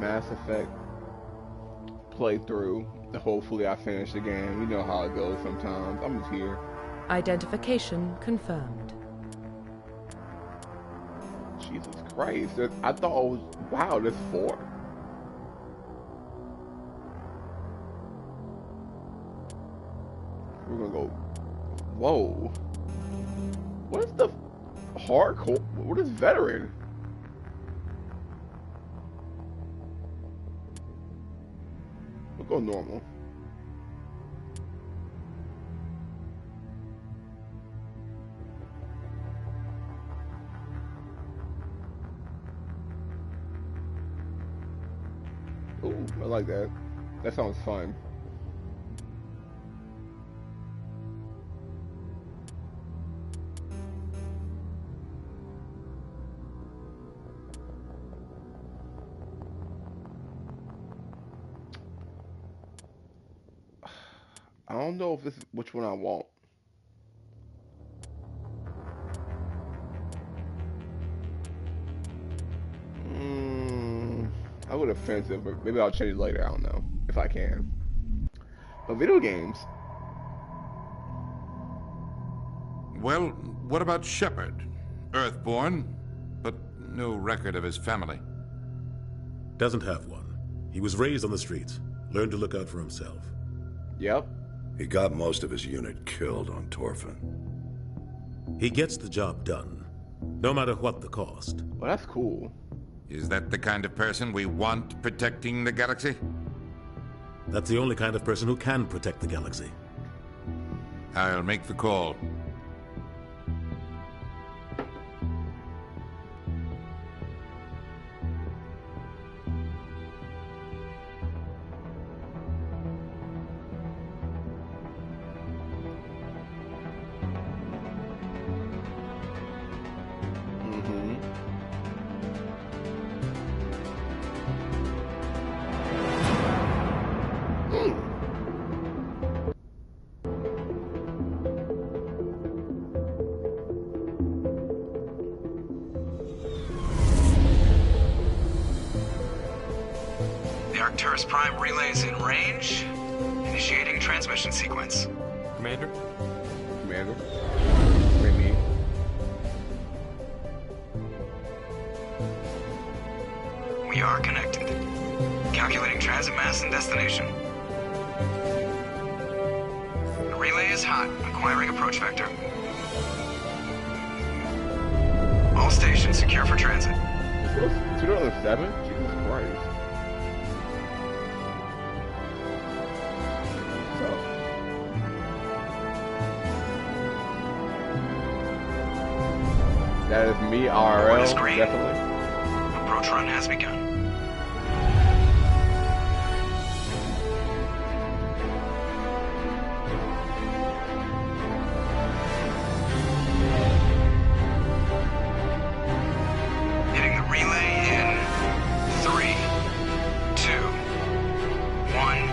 Mass Effect playthrough. Hopefully I finish the game. You know how it goes sometimes. I'm just here. Identification confirmed. Jesus Christ. I thought it was... Wow, there's 4. We're gonna go... Whoa. What is the hardcore? What is veteran? We'll go normal. Ooh, I like that. That sounds fun. I don't know if this is which one I want. I would offensive, but maybe I'll change it later. I don't know if I can. But video games. Well, what about Shepard? Earthborn, but no record of his family. Doesn't have one. He was raised on the streets. Learned to look out for himself. Yep. He got most of his unit killed on Torfin. He gets the job done, no matter what the cost. Well, that's cool. Is that the kind of person we want protecting the galaxy? That's the only kind of person who can protect the galaxy. I'll make the call. Arcturus Prime relays in range. Initiating transmission sequence. Commander? Commander? Bring me. We are connected. Calculating transit mass and destination. The relay is hot. Acquiring approach vector. All stations secure for transit. 2007? Jesus Christ. That is me, RL, definitely. Approach run has begun. Hitting the relay in 3, 2, 1.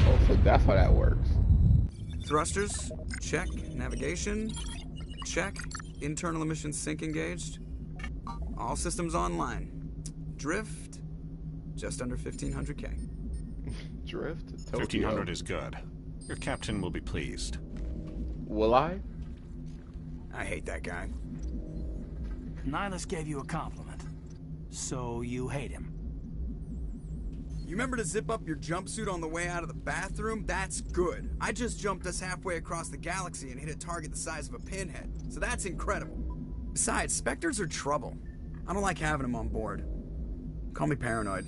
Oh, so that's how that works. Thrusters, check. Navigation, check. Internal emissions sync engaged. All systems online. Drift, just under 1500K. Drift? 1500 is good. Your captain will be pleased. Will I? I hate that guy. Nihilus gave you a compliment. So you hate him. You remember to zip up your jumpsuit on the way out of the bathroom? That's good. I just jumped us halfway across the galaxy and hit a target the size of a pinhead. So that's incredible. Besides, Spectres are trouble. I don't like having them on board. Call me paranoid.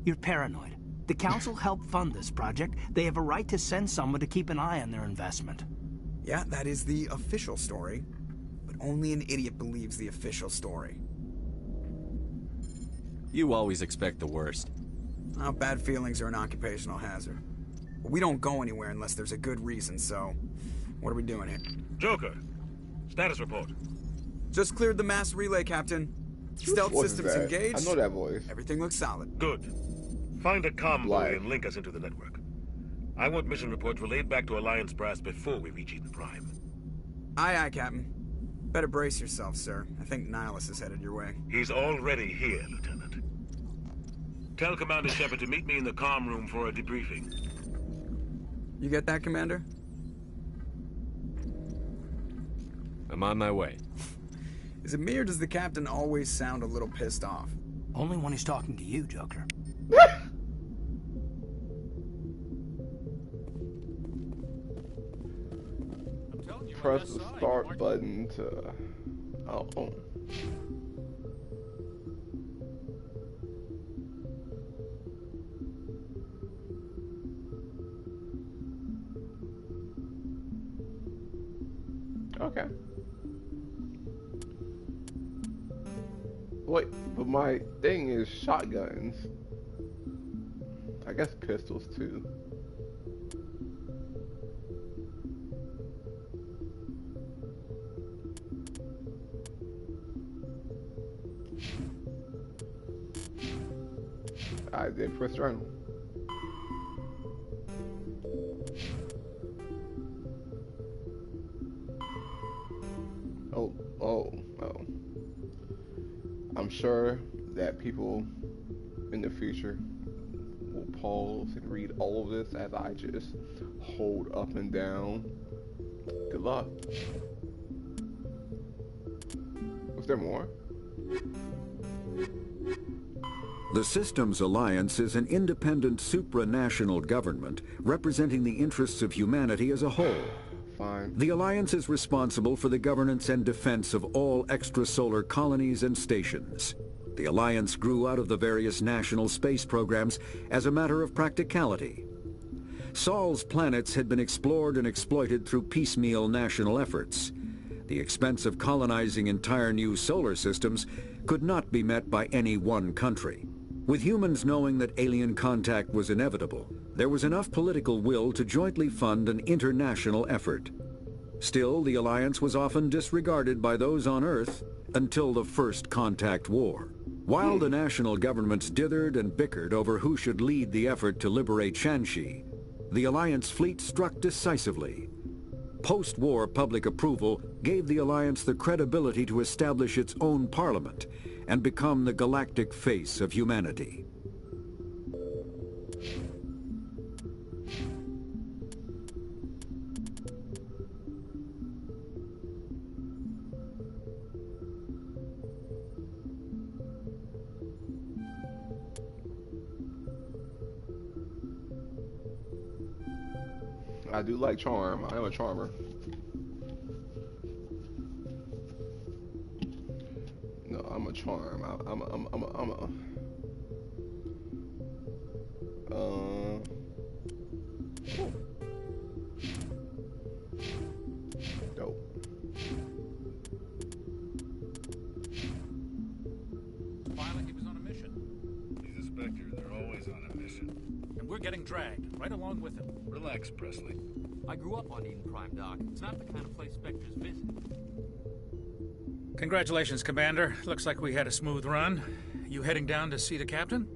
You're paranoid. The Council helped fund this project. They have a right to send someone to keep an eye on their investment. Yeah, that is the official story. But only an idiot believes the official story. You always expect the worst. Well, bad feelings are an occupational hazard. But we don't go anywhere unless there's a good reason, so... What are we doing here? Joker, status report. Just cleared the mass relay, Captain. Stealth systems engaged. I know that voice. Everything looks solid. Good. Find a comm buoy and link us into the network. I want mission reports relayed back to Alliance brass before we reach Eden Prime. Aye, aye, Captain. Better brace yourself, sir. I think Nihilus is headed your way. He's already here, Lieutenant. Tell Commander Shepard to meet me in the comm room for a debriefing. You get that, Commander? I'm on my way. Is it me or does the captain always sound a little pissed off? Only when he's talking to you, Joker. Press the start button to... Oh. Okay. Wait, but my thing is shotguns. I guess pistols too. I did press journal. Oh. I'm sure that people in the future will pause and read all of this as I just hold up and down. Good luck. Was there more? The Systems Alliance is an independent supranational government representing the interests of humanity as a whole. Fine. The Alliance is responsible for the governance and defense of all extrasolar colonies and stations. The Alliance grew out of the various national space programs as a matter of practicality. Sol's planets had been explored and exploited through piecemeal national efforts. The expense of colonizing entire new solar systems could not be met by any one country. With humans knowing that alien contact was inevitable, there was enough political will to jointly fund an international effort. Still, the Alliance was often disregarded by those on Earth until the First Contact War. While the national governments dithered and bickered over who should lead the effort to liberate Shanxi, the Alliance fleet struck decisively. Post-war public approval gave the Alliance the credibility to establish its own parliament and become the galactic face of humanity. I do like charm. I am a charmer. No, I'm a charm. Dope. Finally, he was on a mission. He's a Spectre. They're always on a mission. And we're getting dragged right along with him. Relax, Presley. I grew up on Eden Prime, Doc. It's not the kind of place Spectres visit. Congratulations, Commander. Looks like we had a smooth run. You heading down to see the captain?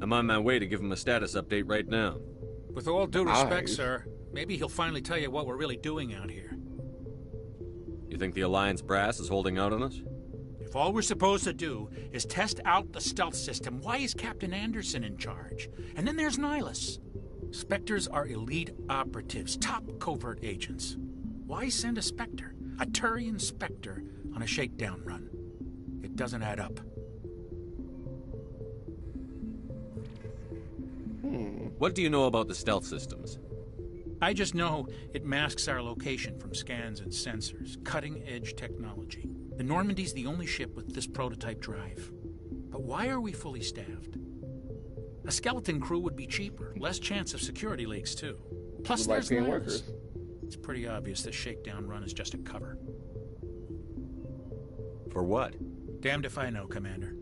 I'm on my way to give him a status update right now. With all due respect, sir, maybe he'll finally tell you what we're really doing out here. You think the Alliance brass is holding out on us? If all we're supposed to do is test out the stealth system, why is Captain Anderson in charge? And then there's Nihilus. Spectres are elite operatives, top covert agents. Why send a Spectre, a Turian Spectre, on a shakedown run? It doesn't add up. What do you know about the stealth systems? I just know it masks our location from scans and sensors. Cutting-edge technology. The Normandy's the only ship with this prototype drive. But why are we fully staffed? A skeleton crew would be cheaper, less chance of security leaks, too. Plus, there's Nihilus. It's pretty obvious this shakedown run is just a cover. For what? Damned if I know, Commander.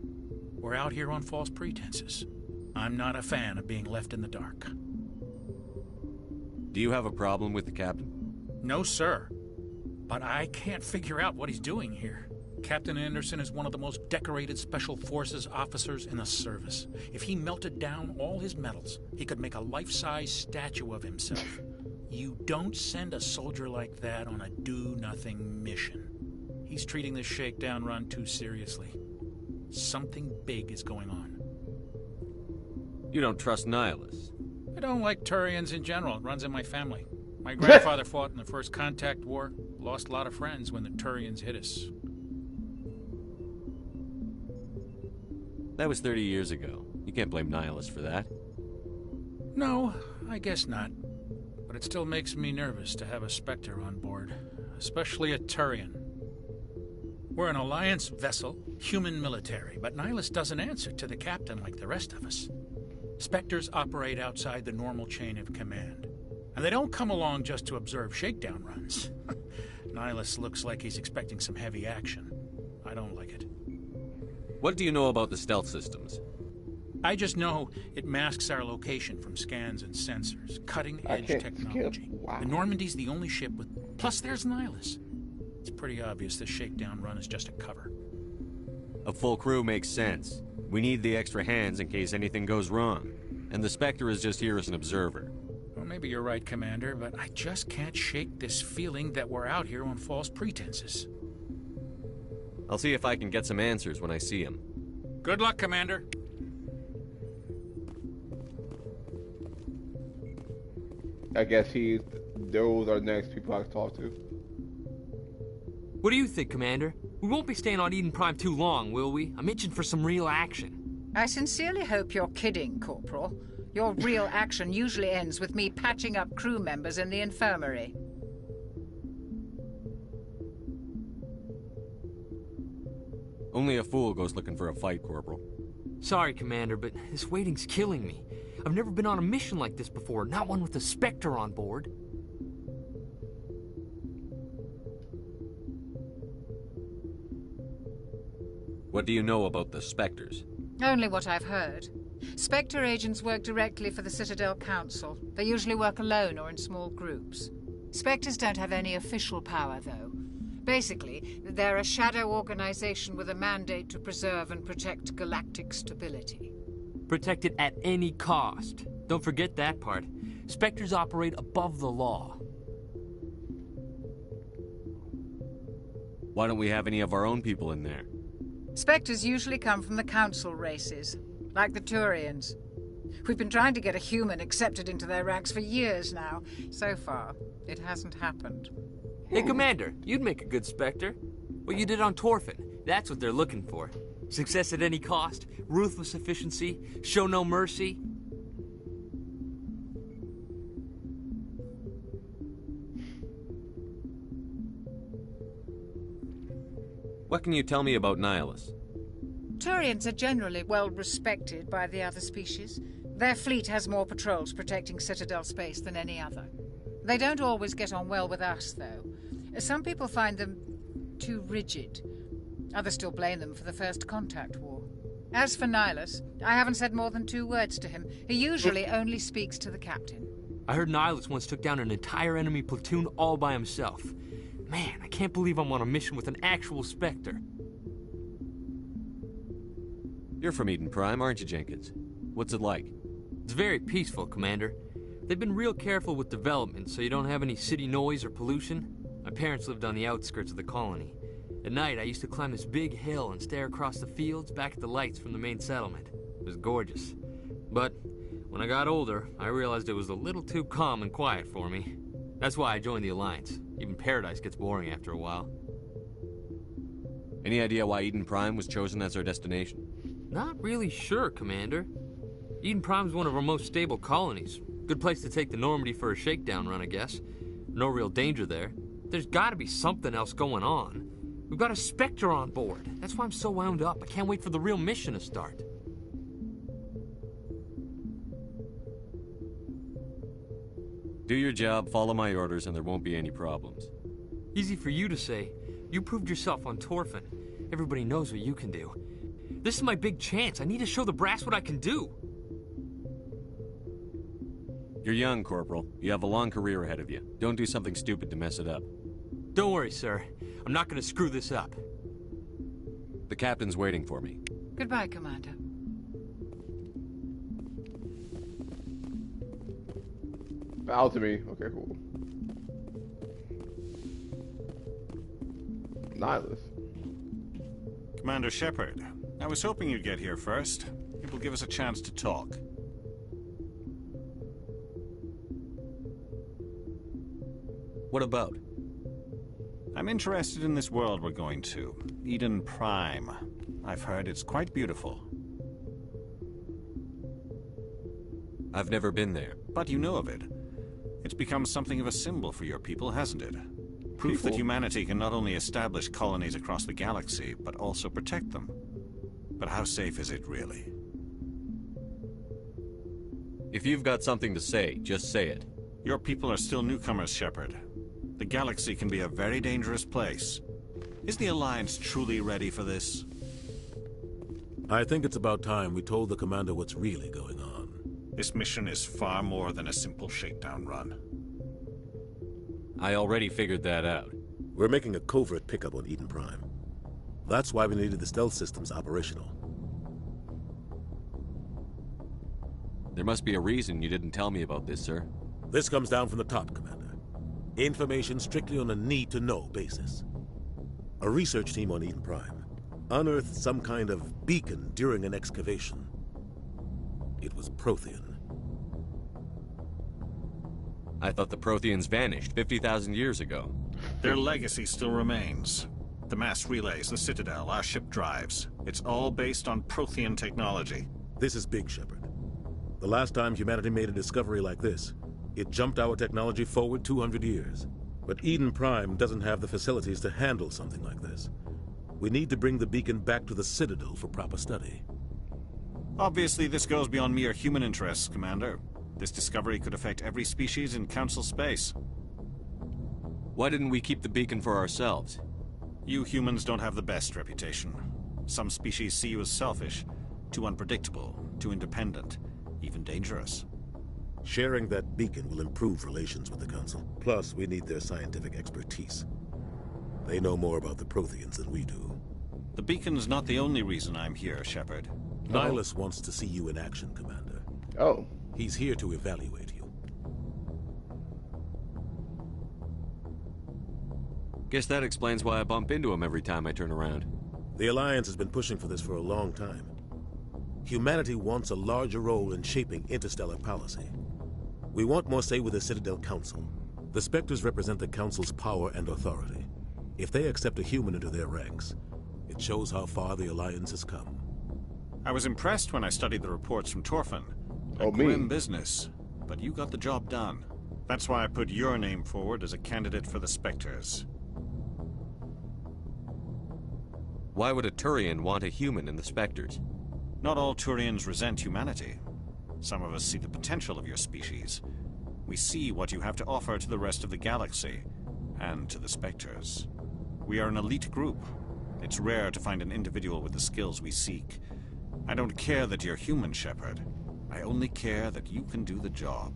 We're out here on false pretenses. I'm not a fan of being left in the dark. Do you have a problem with the captain? No, sir. But I can't figure out what he's doing here. Captain Anderson is one of the most decorated Special Forces officers in the service. If he melted down all his medals, he could make a life-size statue of himself. You don't send a soldier like that on a do-nothing mission. He's treating this shakedown run too seriously. Something big is going on. You don't trust Nihilus? I don't like Turians in general. It runs in my family. My grandfather fought in the First Contact War. Lost a lot of friends when the Turians hit us. That was 30 years ago. You can't blame Nihilus for that. No, I guess not. But it still makes me nervous to have a Spectre on board. Especially a Turian. We're an Alliance vessel, human military, but Nihilus doesn't answer to the captain like the rest of us. Spectres operate outside the normal chain of command. And they don't come along just to observe shakedown runs. Nihilus looks like he's expecting some heavy action. I don't like it. What do you know about the stealth systems? I just know it masks our location from scans and sensors. Cutting-edge technology. Wow. The Normandy's the only ship with... Plus there's Nihilus. It's pretty obvious this shakedown run is just a cover. A full crew makes sense. We need the extra hands in case anything goes wrong. And the Spectre is just here as an observer. Well, maybe you're right, Commander, but I just can't shake this feeling that we're out here on false pretenses. I'll see if I can get some answers when I see him. Good luck, Commander. I guess those are the next people I can talk to. What do you think, Commander? We won't be staying on Eden Prime too long, will we? I'm itching for some real action. I sincerely hope you're kidding, Corporal. Your real action usually ends with me patching up crew members in the infirmary. Only a fool goes looking for a fight, Corporal. Sorry, Commander, but this waiting's killing me. I've never been on a mission like this before, not one with a Spectre on board. What do you know about the Spectres? Only what I've heard. Spectre agents work directly for the Citadel Council. They usually work alone or in small groups. Spectres don't have any official power, though. Basically, they're a shadow organization with a mandate to preserve and protect galactic stability. Protect it at any cost. Don't forget that part. Spectres operate above the law. Why don't we have any of our own people in there? Spectres usually come from the Council races, like the Turians. We've been trying to get a human accepted into their ranks for years now. So far, it hasn't happened. Hey, Commander, you'd make a good Spectre. What you did on Torfin, that's what they're looking for. Success at any cost, ruthless efficiency, show no mercy. What can you tell me about Nihilus? Turians are generally well respected by the other species. Their fleet has more patrols protecting Citadel space than any other. They don't always get on well with us, though. Some people find them too rigid. Others still blame them for the First Contact War. As for Nihilus, I haven't said more than 2 words to him. He usually only speaks to the captain. I heard Nihilus once took down an entire enemy platoon all by himself. Man, I can't believe I'm on a mission with an actual Spectre. You're from Eden Prime, aren't you, Jenkins? What's it like? It's very peaceful, Commander. They've been real careful with development, so you don't have any city noise or pollution. My parents lived on the outskirts of the colony. At night, I used to climb this big hill and stare across the fields back at the lights from the main settlement. It was gorgeous. But when I got older, I realized it was a little too calm and quiet for me. That's why I joined the Alliance. Even Paradise gets boring after a while. Any idea why Eden Prime was chosen as our destination? Not really sure, Commander. Eden Prime's one of our most stable colonies. Good place to take the Normandy for a shakedown run, I guess. No real danger there. There's gotta be something else going on. We've got a Spectre on board. That's why I'm so wound up. I can't wait for the real mission to start. Do your job, follow my orders, and there won't be any problems. Easy for you to say. You proved yourself on Torfin. Everybody knows what you can do. This is my big chance. I need to show the brass what I can do. You're young, Corporal. You have a long career ahead of you. Don't do something stupid to mess it up. Don't worry, sir. I'm not gonna screw this up. The captain's waiting for me. Goodbye, Commander. Bow to me. Okay, cool. Nihilus. Commander Shepard, I was hoping you'd get here first. It will give us a chance to talk. What about? I'm interested in this world we're going to. Eden Prime. I've heard it's quite beautiful. I've never been there. But you know of it. It's become something of a symbol for your people, hasn't it? Proof that humanity can not only establish colonies across the galaxy, but also protect them. But how safe is it, really? If you've got something to say, just say it. Your people are still newcomers, Shepard. The galaxy can be a very dangerous place. Is the Alliance truly ready for this? I think it's about time we told the Commander what's really going on. This mission is far more than a simple shakedown run. I already figured that out. We're making a covert pickup on Eden Prime. That's why we needed the stealth systems operational. There must be a reason you didn't tell me about this, sir. This comes down from the top, Commander. Information strictly on a need-to-know basis. A research team on Eden Prime unearthed some kind of beacon during an excavation. It was Prothean. I thought the Protheans vanished 50,000 years ago. Their legacy still remains. The mass relays, the Citadel, our ship drives. It's all based on Prothean technology. This is big, Shepard. The last time humanity made a discovery like this, it jumped our technology forward 200 years. But Eden Prime doesn't have the facilities to handle something like this. We need to bring the beacon back to the Citadel for proper study. Obviously, this goes beyond mere human interests, Commander. This discovery could affect every species in Council space. Why didn't we keep the beacon for ourselves? You humans don't have the best reputation. Some species see you as selfish, too unpredictable, too independent, even dangerous. Sharing that beacon will improve relations with the Council. Plus, we need their scientific expertise. They know more about the Protheans than we do. The beacon's not the only reason I'm here, Shepard. Nihilus wants to see you in action, Commander. Oh. He's here to evaluate you. Guess that explains why I bump into him every time I turn around. The Alliance has been pushing for this for a long time. Humanity wants a larger role in shaping interstellar policy. We want more say with the Citadel Council. The Spectres represent the Council's power and authority. If they accept a human into their ranks, it shows how far the Alliance has come. I was impressed when I studied the reports from Torfan. Grim business, but you got the job done. That's why I put your name forward as a candidate for the Spectres. Why would a Turian want a human in the Spectres? Not all Turians resent humanity. Some of us see the potential of your species. We see what you have to offer to the rest of the galaxy, and to the Spectres. We are an elite group. It's rare to find an individual with the skills we seek. I don't care that you're human, Shepard. I only care that you can do the job.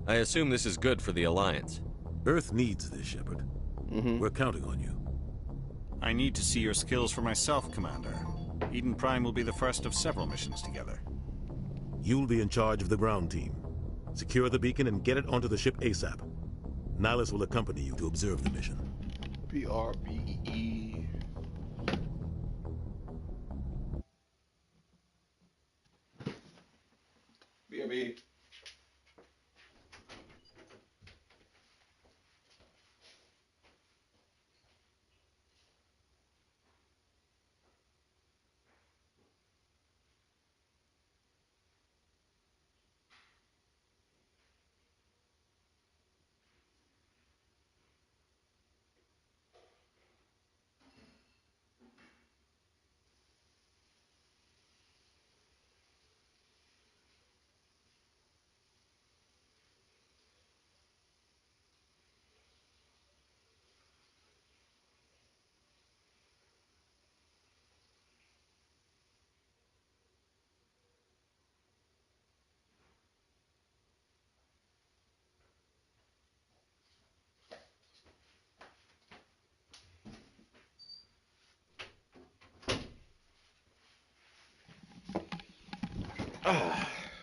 I assume this is good for the Alliance. Earth needs this, Shepard. We're counting on you. I need to see your skills for myself, Commander. Eden Prime will be the first of several missions together. You'll be in charge of the ground team. Secure the beacon and get it onto the ship ASAP. Nihilus will accompany you to observe the mission. BRBE. BRB.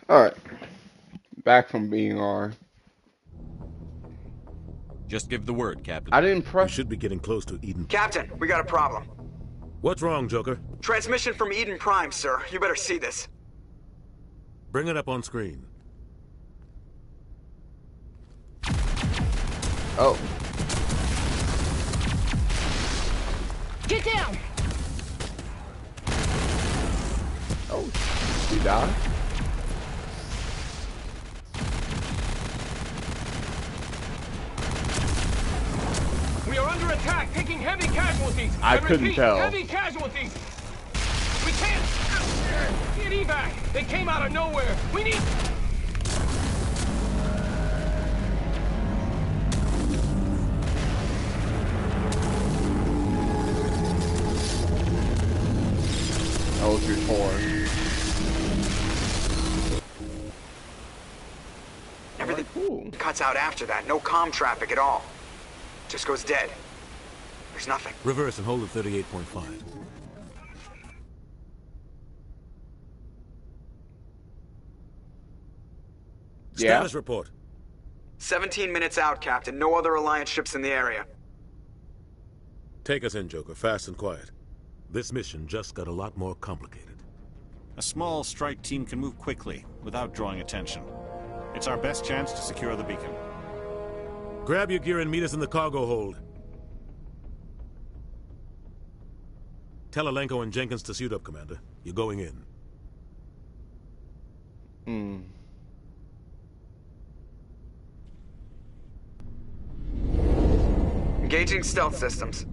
All right. back from being R. Just give the word, Captain. I didn't press. We should be getting close to Eden. Captain, we got a problem. What's wrong, Joker? Transmission from Eden Prime, sir. You better see this. Bring it up on screen. Oh. Get down! Oh, she died? We are under attack, taking heavy casualties. I couldn't repeat, tell. Heavy casualties. We can't get evac. They came out of nowhere. We need. That was before. Everything cuts out after that. No comm traffic at all. Just goes dead. There's nothing. Reverse and hold at 38.5. Status report. 17 minutes out, Captain. No other Alliance ships in the area. Take us in, Joker, fast and quiet. This mission just got a lot more complicated. A small strike team can move quickly, without drawing attention. It's our best chance to secure the beacon. Grab your gear and meet us in the cargo hold. Tell Alenko and Jenkins to suit up, Commander. You're going in. Engaging stealth systems.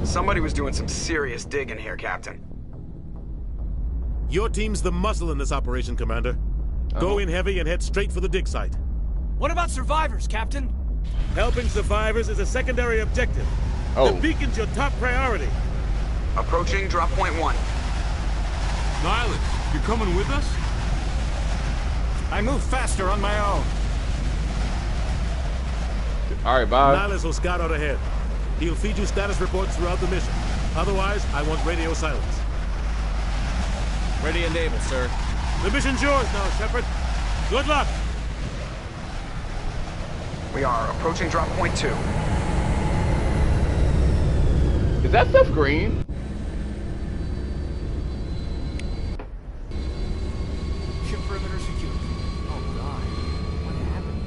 Somebody was doing some serious digging here, Captain. Your team's the muscle in this operation, Commander. Go in heavy and head straight for the dig site. What about survivors, Captain? Helping survivors is a secondary objective. The beacon's your top priority. Approaching drop point 1. Nihilus, you coming with us? I move faster on my own. Alright, bye. Nihilus will scout out ahead. He'll feed you status reports throughout the mission. Otherwise, I want radio silence. Ready and able, sir. The mission's yours now, Shepard. Good luck. We are approaching drop point 2. Is that stuff green? Ship perimeter secure. Oh God, what happened?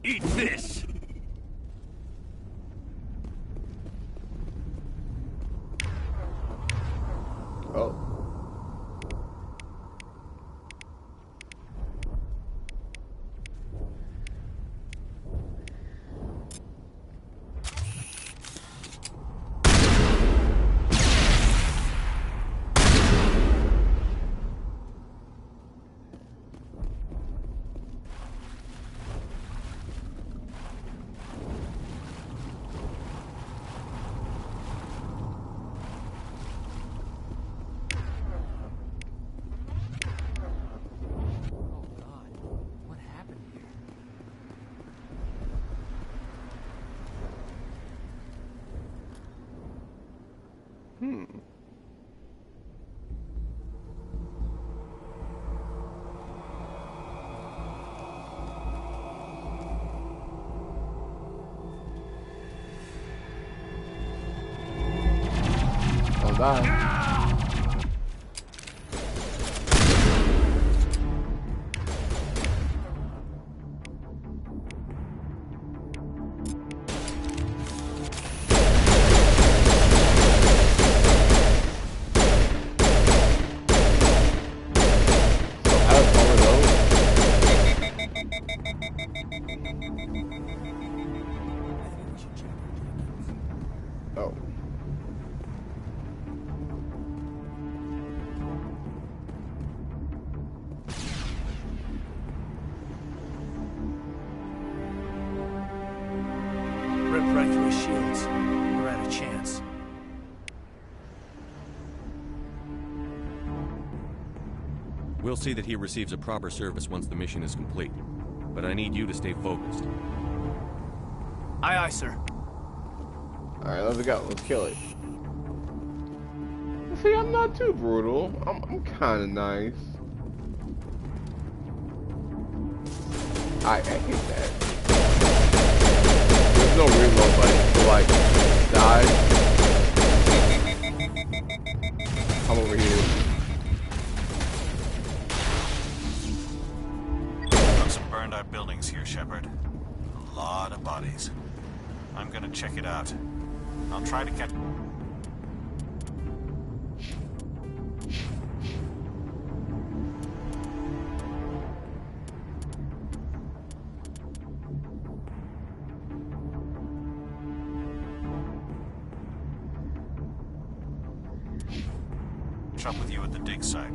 Eat this! Oh. Bye. Oh. We'll see that he receives a proper service once the mission is complete. But I need you to stay focused. Aye, aye, sir. Alright, let's go. Let's kill it. See, I'm not too brutal. I'm kind of nice. I hate that. There's no reload button to like die. I'm over here. Got some burned out buildings here, Shepard. A lot of bodies. I'm gonna check it out. I'll try to catch... up with you at the dig site.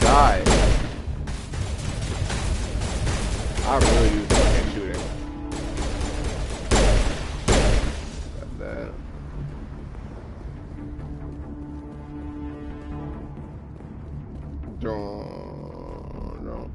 Die. I really do suck at shooting. That. No.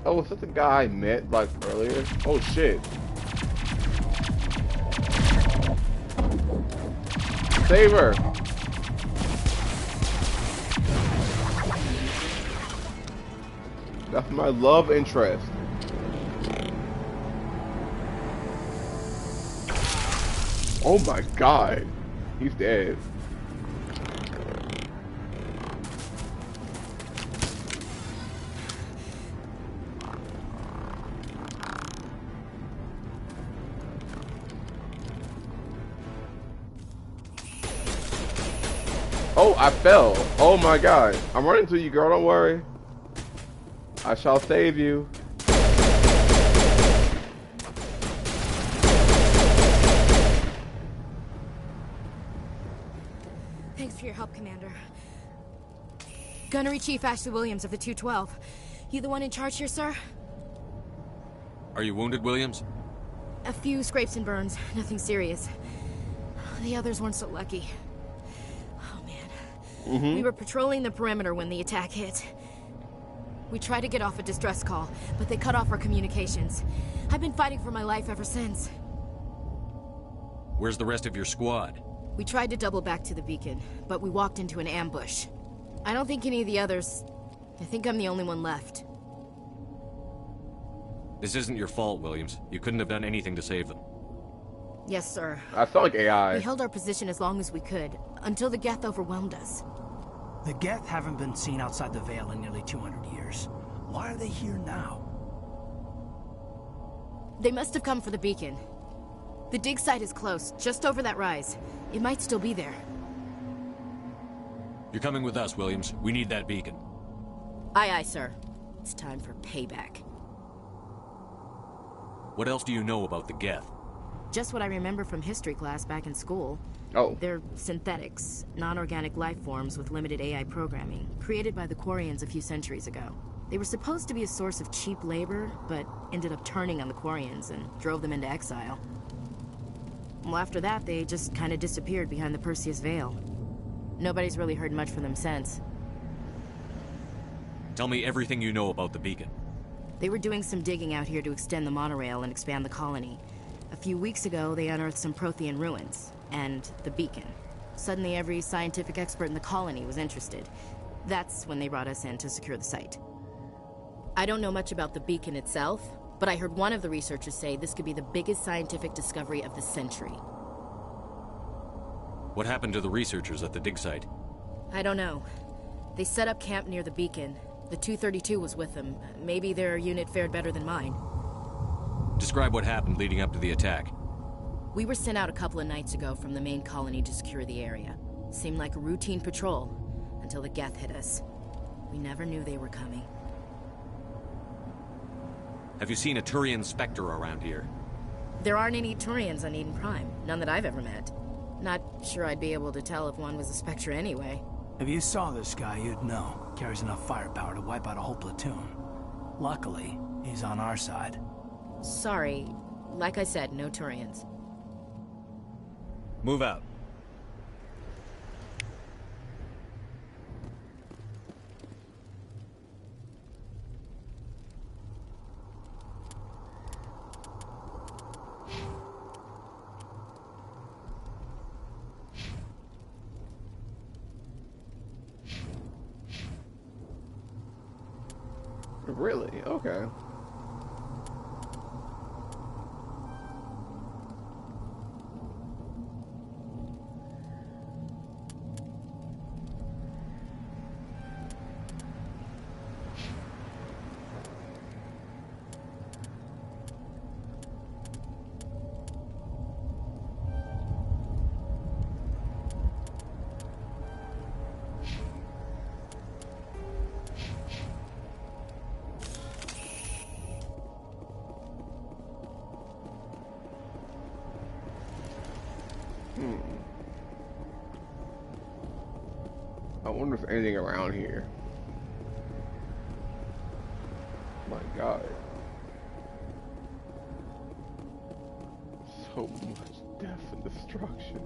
Oh, was that the guy I met like earlier? Oh shit. Save her. That's my love interest. Oh my god. He's dead. Oh, I fell. Oh my god. I'm running to you, girl. Don't worry. I shall save you. Thanks for your help, Commander. Gunnery Chief Ashley Williams of the 212. You the one in charge here, sir? Are you wounded, Williams? A few scrapes and burns. Nothing serious. The others weren't so lucky. We were patrolling the perimeter when the attack hit. We tried to get off a distress call, but they cut off our communications. I've been fighting for my life ever since. Where's the rest of your squad? We tried to double back to the beacon, but we walked into an ambush. I don't think any of the others... I think I'm the only one left. This isn't your fault, Williams. You couldn't have done anything to save them. Yes, sir. I felt like AI. We held our position as long as we could, until the Geth overwhelmed us. The Geth haven't been seen outside the Veil in nearly 200 years. Why are they here now? They must have come for the beacon. The dig site is close, just over that rise. It might still be there. You're coming with us, Williams. We need that beacon. Aye, aye, sir. It's time for payback. What else do you know about the Geth? Just what I remember from history class back in school. Oh. They're synthetics, non-organic life forms with limited AI programming, created by the Quarians a few centuries ago. They were supposed to be a source of cheap labor, but ended up turning on the Quarians and drove them into exile. Well, after that, they just kind of disappeared behind the Perseus Veil. Nobody's really heard much from them since. Tell me everything you know about the beacon. They were doing some digging out here to extend the monorail and expand the colony. A few weeks ago, they unearthed some Prothean ruins, and the beacon. Suddenly, every scientific expert in the colony was interested. That's when they brought us in to secure the site. I don't know much about the beacon itself, but I heard one of the researchers say this could be the biggest scientific discovery of the century. What happened to the researchers at the dig site? I don't know. They set up camp near the beacon. The 232 was with them. Maybe their unit fared better than mine. Describe what happened leading up to the attack. We were sent out a couple of nights ago from the main colony to secure the area. Seemed like a routine patrol, until the Geth hit us. We never knew they were coming. Have you seen a Turian Spectre around here? There aren't any Turians on Eden Prime. None that I've ever met. Not sure I'd be able to tell if one was a Spectre anyway. If you saw this guy, you'd know. Carries enough firepower to wipe out a whole platoon. Luckily, he's on our side. Sorry. Like I said, no Turians. Move out. Really? Okay. I wonder if there's anything around here. My God. So much death and destruction.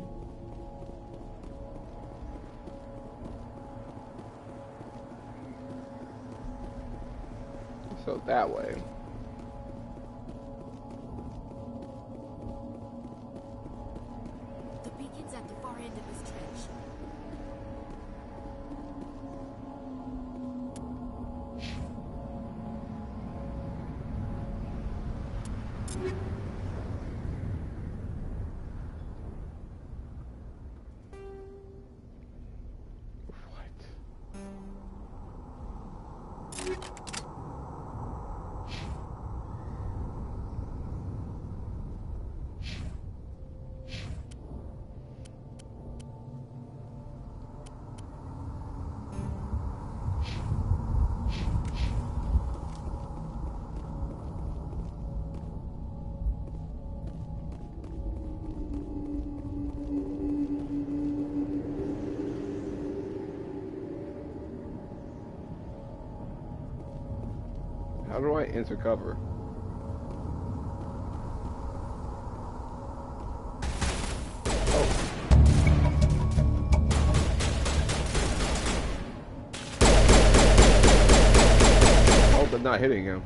So that way. The beacon's at the far end of this trench. How do I enter cover? Oh, but not hitting him.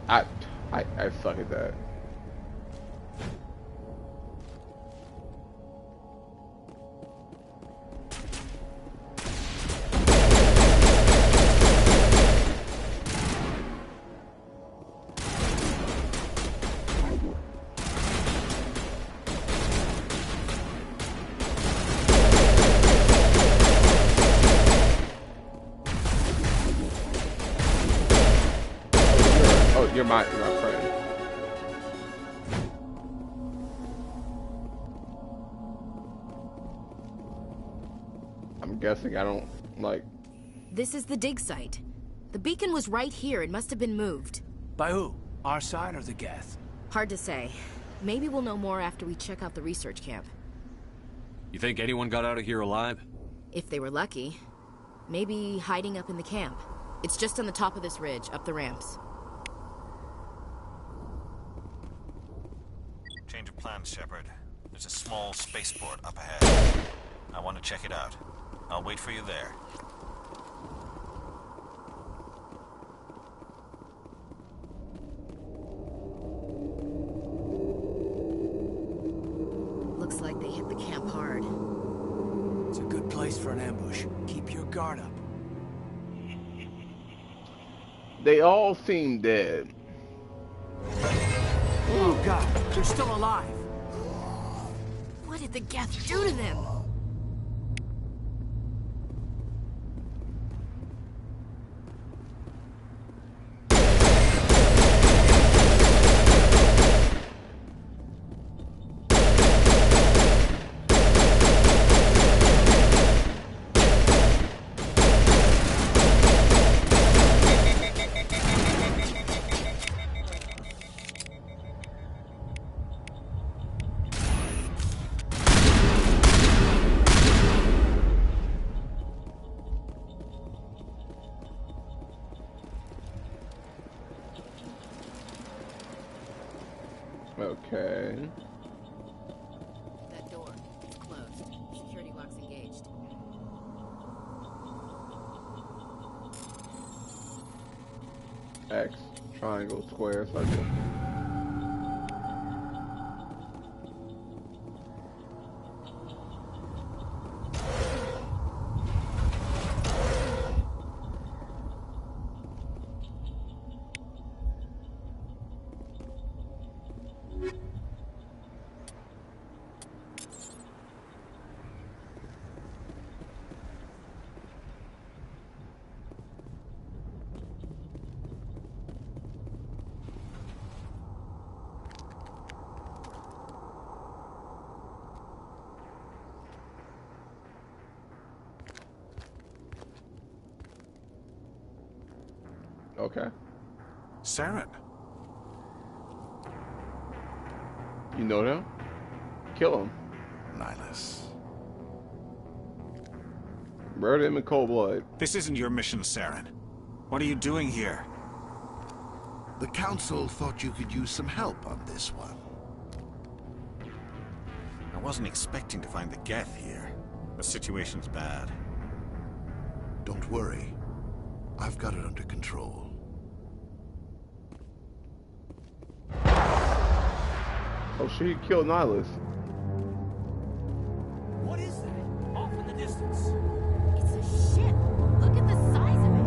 I suck at that. You're my friend. I'm guessing I don't, like... This is the dig site. The beacon was right here. It must have been moved. By who? Our side or the Geth? Hard to say. Maybe we'll know more after we check out the research camp. You think anyone got out of here alive? If they were lucky. Maybe hiding up in the camp. It's just on the top of this ridge, up the ramps. Change of plans, Shepard. There's a small spaceport up ahead. I want to check it out. I'll wait for you there. Looks like they hit the camp hard. It's a good place for an ambush. Keep your guard up. They all seem dead. Oh God, they're still alive. What did the Geth do to them? X, triangle, square, circle. Okay. Saren. You know them? Kill him. Nihilus. Murder him in cold blood. This isn't your mission, Saren. What are you doing here? The Council thought you could use some help on this one. I wasn't expecting to find the Geth here. The situation's bad. Don't worry. I've got it under control. Oh, she killed Nihilus. What is that? Off in the distance. It's a ship. Look at the size of it.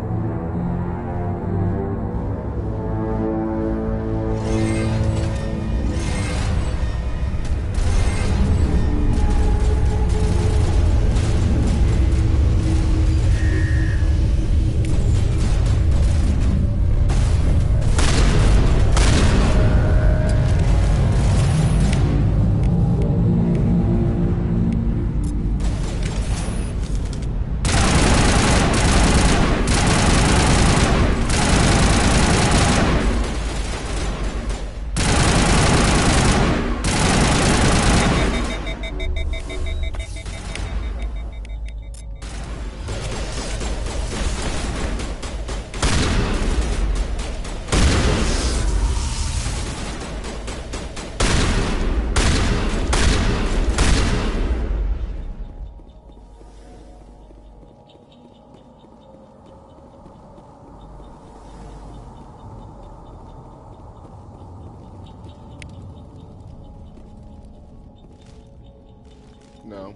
No.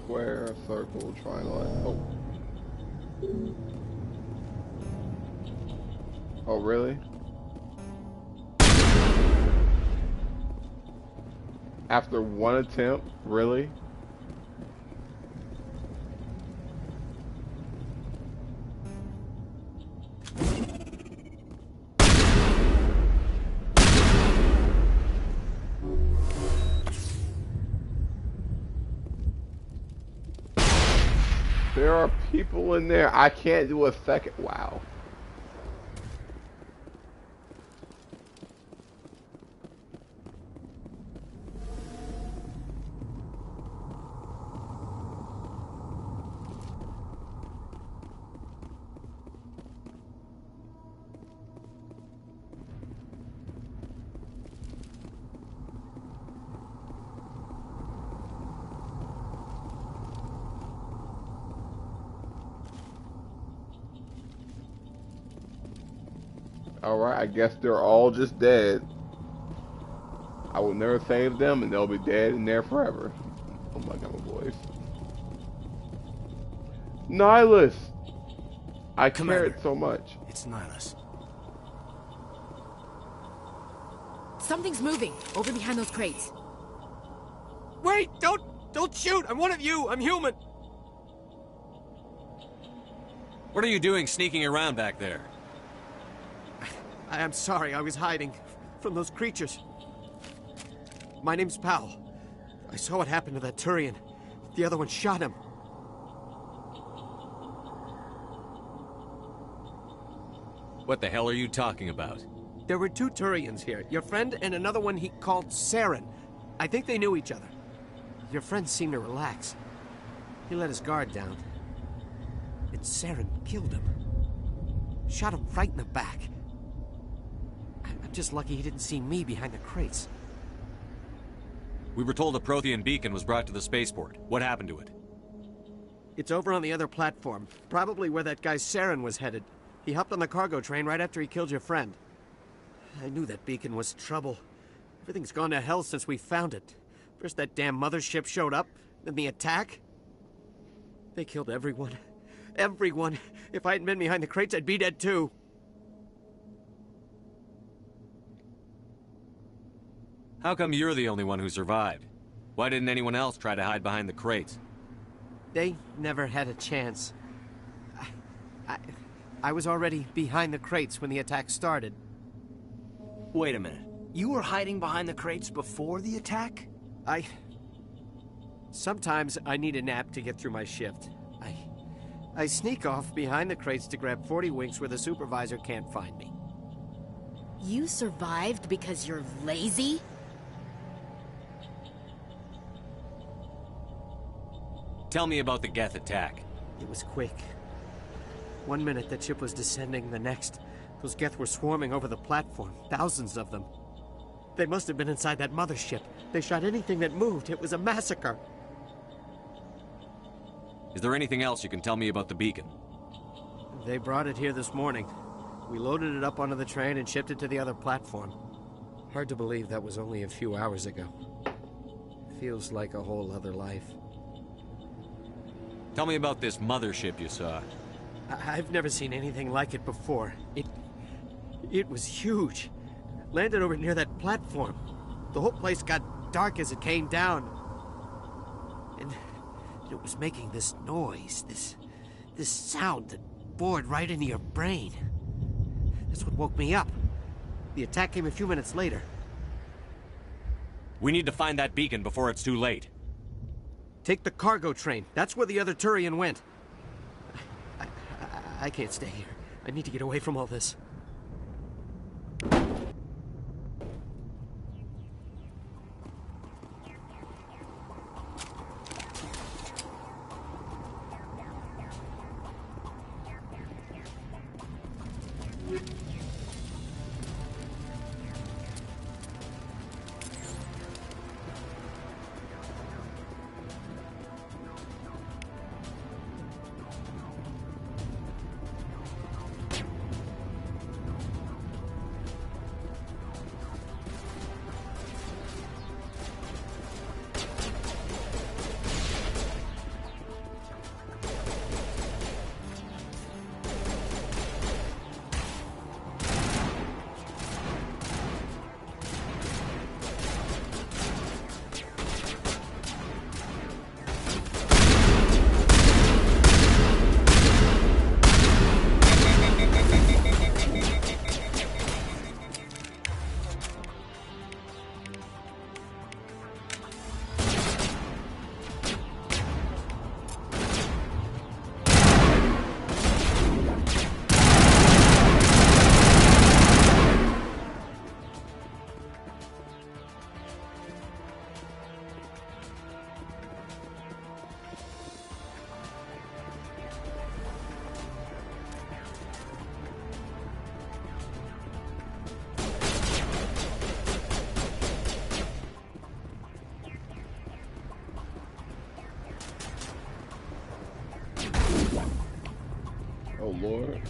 Square, circle, triangle. Oh. Oh, really? After one attempt? Really? There are people in there. I can't do a second. Wow. Alright, I guess they're all just dead. I will never save them and they'll be dead in there forever. Oh my god, my voice. Nihilus! I cared so much. It's Nihilus. Something's moving over behind those crates. Wait! Don't shoot! I'm one of you! I'm human! What are you doing sneaking around back there? I'm sorry, I was hiding from those creatures. My name's Powell. I saw what happened to that Turian. The other one shot him. What the hell are you talking about? There were two Turians here. Your friend and another one he called Saren. I think they knew each other. Your friend seemed to relax. He let his guard down. And Saren killed him. Shot him right in the back. I'm just lucky he didn't see me behind the crates. We were told a Prothean beacon was brought to the spaceport. What happened to it? It's over on the other platform, probably where that guy Saren was headed. He hopped on the cargo train right after he killed your friend. I knew that beacon was trouble. Everything's gone to hell since we found it. First that damn mothership showed up, then the attack. They killed everyone. Everyone. If I hadn't been behind the crates, I'd be dead too. How come you're the only one who survived? Why didn't anyone else try to hide behind the crates? They never had a chance. I was already behind the crates when the attack started. Wait a minute. You were hiding behind the crates before the attack? Sometimes I need a nap to get through my shift. I sneak off behind the crates to grab 40 winks where the supervisor can't find me. You survived because you're lazy? Tell me about the Geth attack. It was quick. 1 minute the ship was descending, the next, those Geth were swarming over the platform. Thousands of them. They must have been inside that mothership. They shot anything that moved. It was a massacre. Is there anything else you can tell me about the beacon? They brought it here this morning. We loaded it up onto the train and shipped it to the other platform. Hard to believe that was only a few hours ago. Feels like a whole other life. Tell me about this mothership you saw. I've never seen anything like it before. It was huge. Landed over near that platform. The whole place got dark as it came down. And it was making this noise, this sound that bored right into your brain. That's what woke me up. The attack came a few minutes later. We need to find that beacon before it's too late. Take the cargo train. That's where the other Turian went. I can't stay here. I need to get away from all this. Oh, Lord.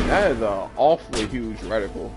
That is an awfully huge reticle.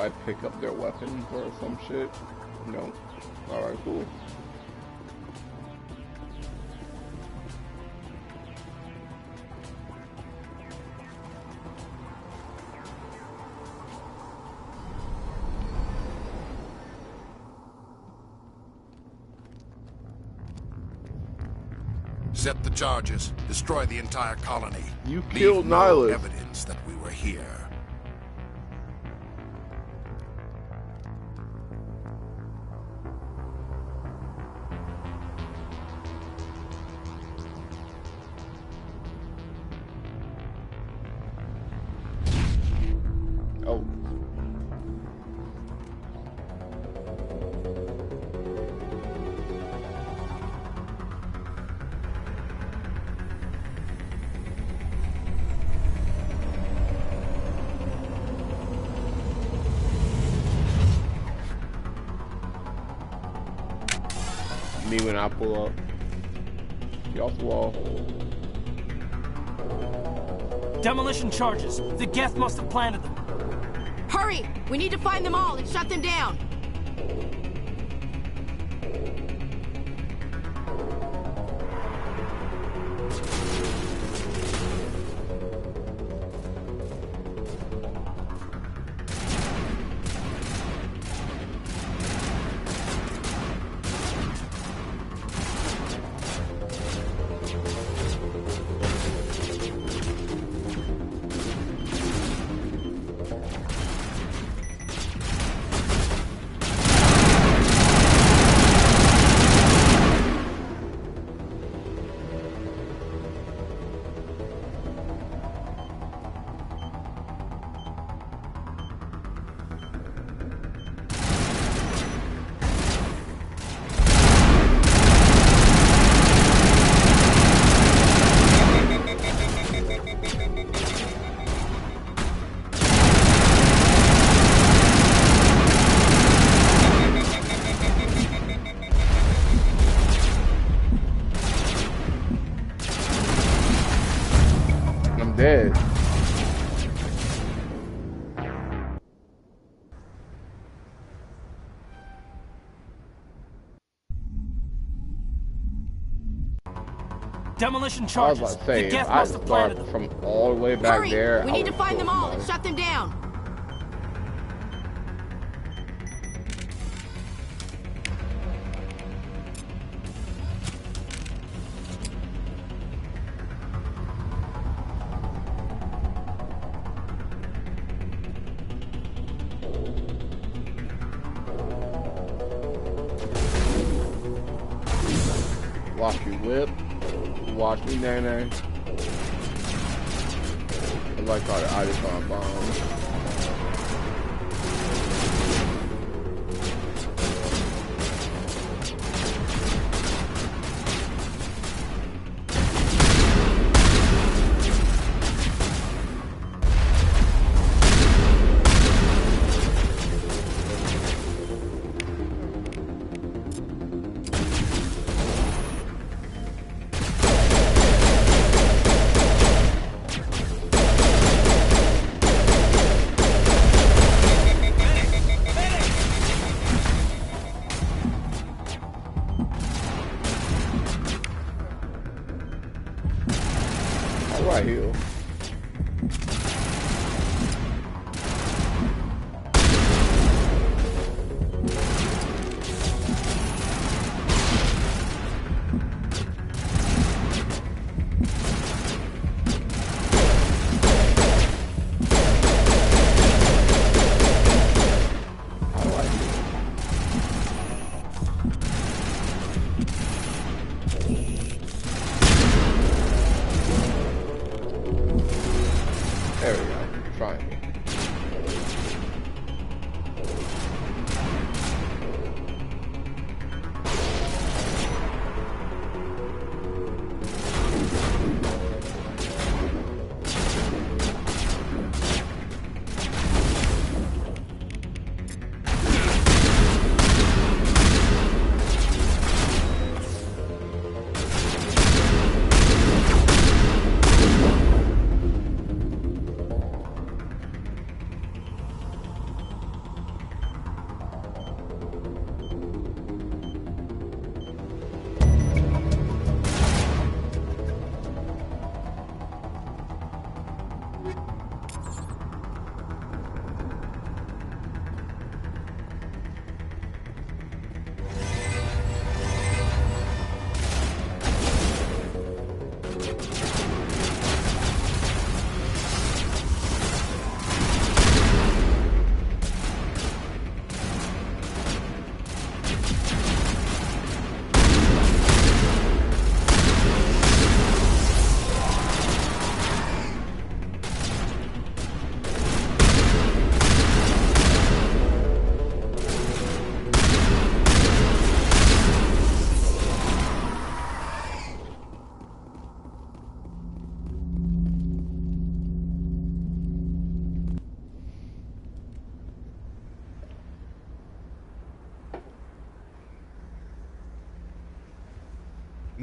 I pick up their weapons or some shit? No. Alright, cool. Set the charges. Destroy the entire colony. You killed Nihilus. No evidence that we were here. Oh. Me when I pull up. Get off the wall. Demolition charges. The Geth must have planted them. Hurry! We need to find them all and shut them down. Dead. Demolition I was charges. about to say, The if Geth I must have planted start them. from all the way back Hurry! there. We I need to would find kill them all and somebody. shut them down. Watch you whip. Watch me, nay. I like how I just found bombs. Right here.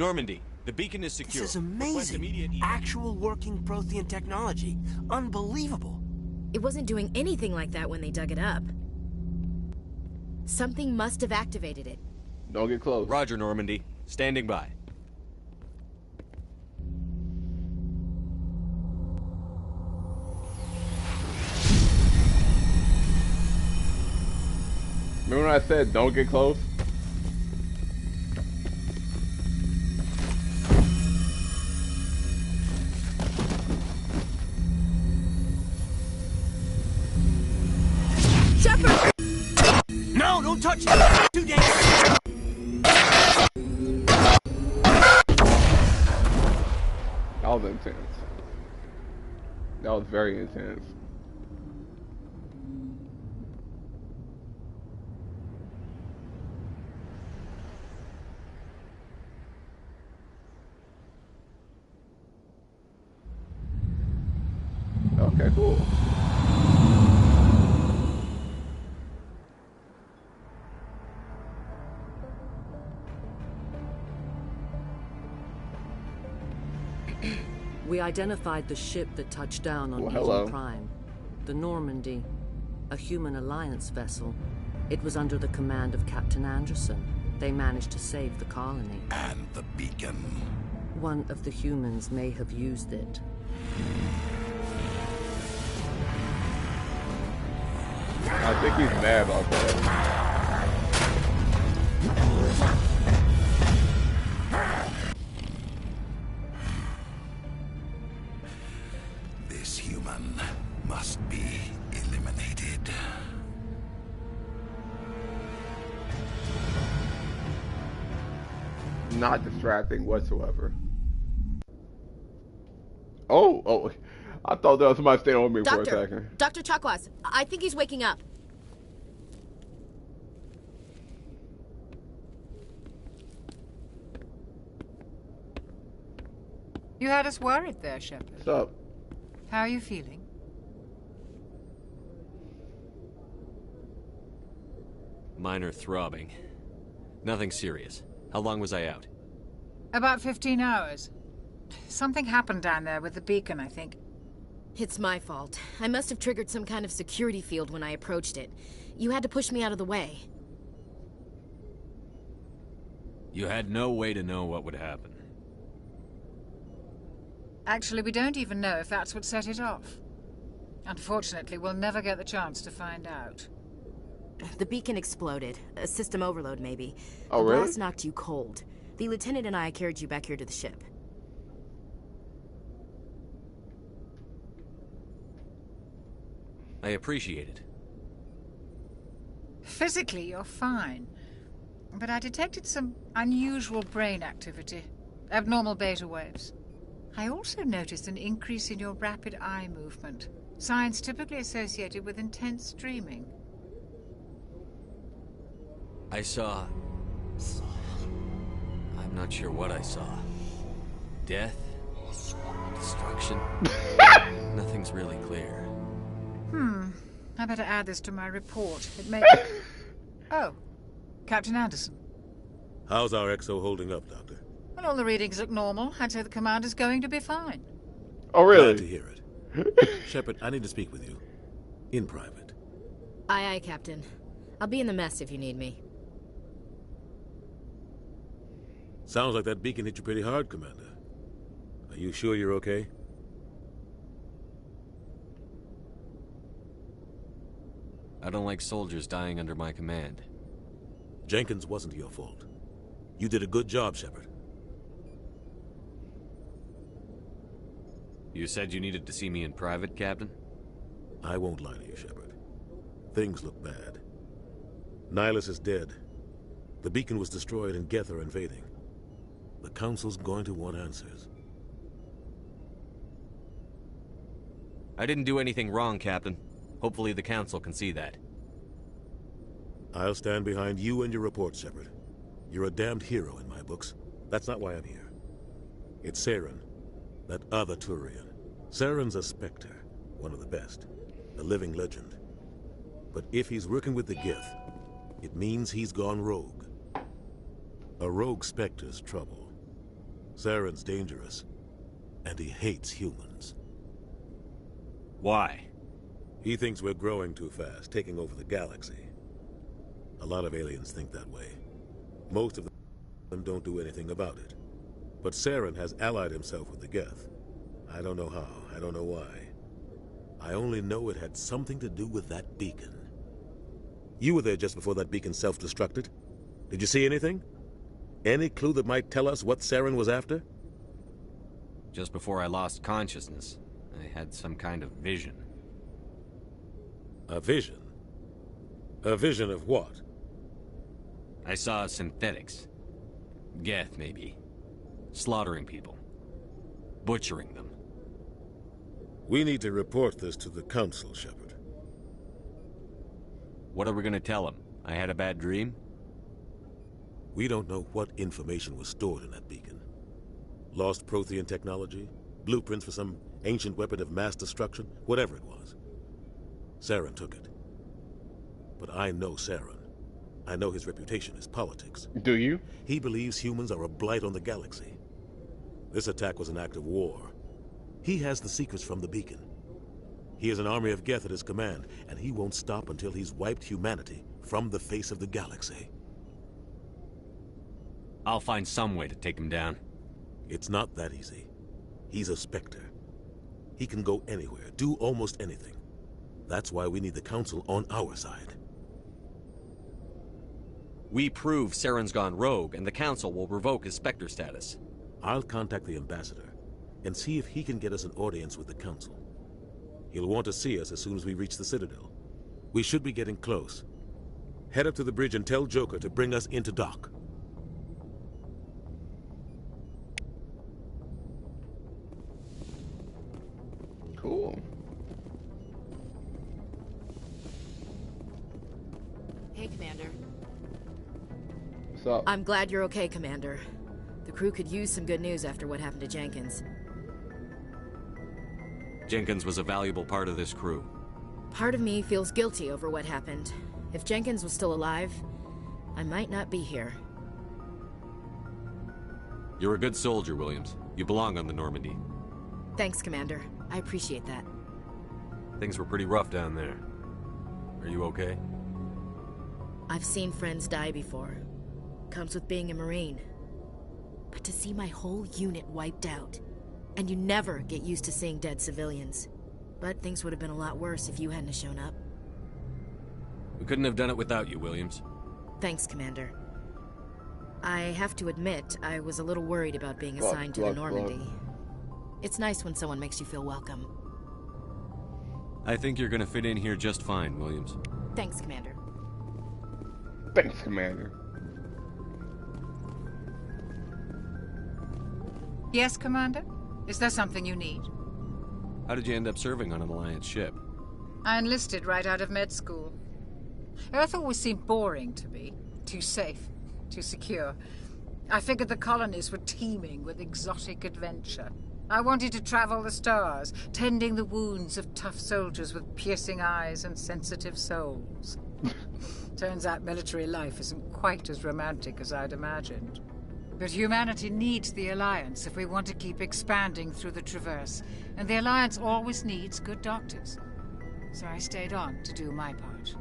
Normandy, the beacon is secure. This is amazing. Actual working Prothean technology. Unbelievable. It wasn't doing anything like that when they dug it up. Something must have activated it. Don't get close. Roger, Normandy. Standing by. Remember when I said don't get close? Shepard! No, don't touch it! Too dangerous! That was intense. That was very intense. Okay, cool. We identified the ship that touched down on Eden Prime. The Normandy, a human alliance vessel. It was under the command of Captain Anderson. They managed to save the colony. And the beacon. One of the humans may have used it. I think he's mad about that. This human must be eliminated. Not distracting whatsoever. Oh, I thought there was somebody staying on me for a second. Dr. Chakwas, I think he's waking up. You had us worried there, Shepard. What's up? How are you feeling? Minor throbbing. Nothing serious. How long was I out? About 15 hours. Something happened down there with the beacon, I think. It's my fault. I must have triggered some kind of security field when I approached it. You had to push me out of the way. You had no way to know what would happen. Actually, we don't even know if that's what set it off. Unfortunately, we'll never get the chance to find out. The beacon exploded. A system overload, maybe. Oh, really? The blast knocked you cold. The lieutenant and I carried you back here to the ship. I appreciate it. Physically, you're fine. But I detected some unusual brain activity. Abnormal beta waves. I also noticed an increase in your rapid eye movement. Signs typically associated with intense dreaming. I saw... I'm not sure what I saw. Death? Destruction? Nothing's really clear. I better add this to my report. It may... Oh, Captain Anderson. How's our XO holding up, Doctor? Well, all the readings look normal. I'd say the commander's going to be fine. Oh, really? Glad to hear it. Shepard, I need to speak with you. In private. Aye, aye, Captain. I'll be in the mess if you need me. Sounds like that beacon hit you pretty hard, Commander. Are you sure you're okay? I don't like soldiers dying under my command. Jenkins wasn't your fault. You did a good job, Shepard. You said you needed to see me in private, Captain? I won't lie to you, Shepard. Things look bad. Nihilus is dead. The beacon was destroyed and Geth are invading. The Council's going to want answers. I didn't do anything wrong, Captain. Hopefully the Council can see that. I'll stand behind you and your report, Shepard. You're a damned hero in my books. That's not why I'm here. It's Saren, that other Turian. Saren's a Spectre, one of the best, a living legend. But if he's working with the Geth, it means he's gone rogue. A rogue Spectre's trouble. Saren's dangerous, and he hates humans. Why? He thinks we're growing too fast, taking over the galaxy. A lot of aliens think that way. Most of them don't do anything about it. But Saren has allied himself with the Geth. I don't know how, I don't know why. I only know it had something to do with that beacon. You were there just before that beacon self-destructed. Did you see anything? Any clue that might tell us what Saren was after? Just before I lost consciousness, I had some kind of vision. A vision? A vision of what? I saw synthetics. Geth, maybe. Slaughtering people. Butchering them. We need to report this to the Council, Shepard. What are we gonna tell them? I had a bad dream? We don't know what information was stored in that beacon. Lost Prothean technology? Blueprints for some ancient weapon of mass destruction? Whatever it was. Saren took it. But I know Saren. I know his reputation is politics. Do you? He believes humans are a blight on the galaxy. This attack was an act of war. He has the secrets from the beacon. He has an army of Geth at his command, and he won't stop until he's wiped humanity from the face of the galaxy. I'll find some way to take him down. It's not that easy. He's a Spectre. He can go anywhere, do almost anything. That's why we need the Council on our side. We prove Saren's gone rogue, and the Council will revoke his Spectre status. I'll contact the Ambassador, and see if he can get us an audience with the Council. He'll want to see us as soon as we reach the Citadel. We should be getting close. Head up to the bridge and tell Joker to bring us into dock. Cool. Hey, Commander. What's up? I'm glad you're okay, Commander. The crew could use some good news after what happened to Jenkins. Jenkins was a valuable part of this crew. Part of me feels guilty over what happened. If Jenkins was still alive, I might not be here. You're a good soldier, Williams. You belong on the Normandy. Thanks, Commander. I appreciate that. Things were pretty rough down there. Are you okay? I've seen friends die before. Comes with being a Marine. But to see my whole unit wiped out, and you never get used to seeing dead civilians. But things would have been a lot worse if you hadn't shown up. We couldn't have done it without you, Williams. Thanks, Commander. I have to admit, I was a little worried about being assigned to the Normandy. It's nice when someone makes you feel welcome. I think you're gonna fit in here just fine, Williams. Thanks, Commander. Thanks, Commander. Yes, Commander? Is there something you need? How did you end up serving on an Alliance ship? I enlisted right out of med school. Earth always seemed boring to me. Too safe, too secure. I figured the colonies were teeming with exotic adventure. I wanted to travel the stars, tending the wounds of tough soldiers with piercing eyes and sensitive souls. Turns out military life isn't quite as romantic as I'd imagined. But humanity needs the Alliance if we want to keep expanding through the Traverse, and the Alliance always needs good doctors. So I stayed on to do my part.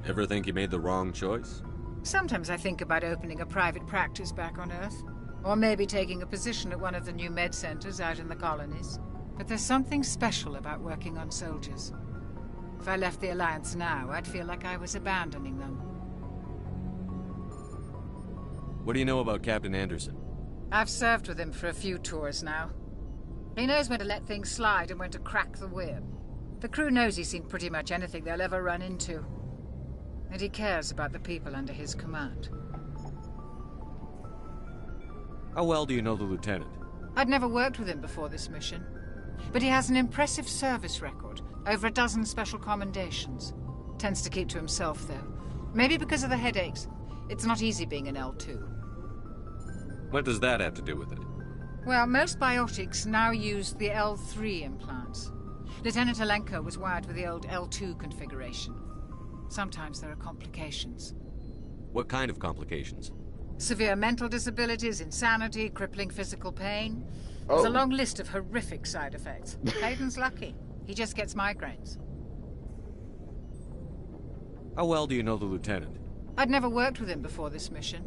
Ever think you made the wrong choice? Sometimes I think about opening a private practice back on Earth. Or maybe taking a position at one of the new med centers out in the colonies. But there's something special about working on soldiers. If I left the Alliance now, I'd feel like I was abandoning them. What do you know about Captain Anderson? I've served with him for a few tours now. He knows when to let things slide and when to crack the whip. The crew knows he's seen pretty much anything they'll ever run into. And he cares about the people under his command. How well do you know the Lieutenant? I'd never worked with him before this mission. But he has an impressive service record. Over a dozen special commendations. Tends to keep to himself, though. Maybe because of the headaches. It's not easy being an L2. What does that have to do with it? Well, most biotics now use the L3 implants. Lieutenant Alenko was wired with the old L2 configuration. Sometimes there are complications. What kind of complications? Severe mental disabilities, insanity, crippling physical pain. There's a long list of horrific side effects. Hayden's lucky. He just gets migraines. How well do you know the lieutenant? I'd never worked with him before this mission.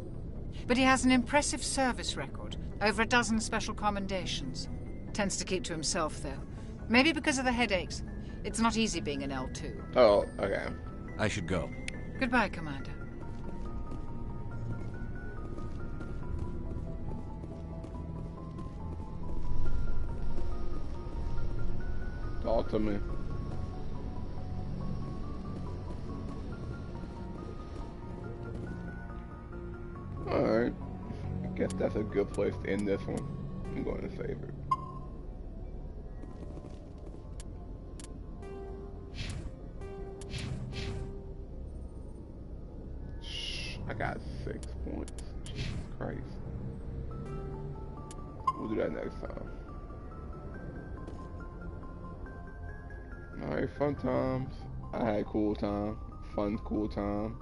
But he has an impressive service record. Over a dozen special commendations. Tends to keep to himself, though. Maybe because of the headaches. It's not easy being an L2. Oh, okay. I should go. Goodbye, Commander. Talk to me. Alright. I guess that's a good place to end this one. I'm going to save it. I got 6 points. Jesus Christ. We'll do that next time. Alright, fun times. I had a cool time. Fun, cool time.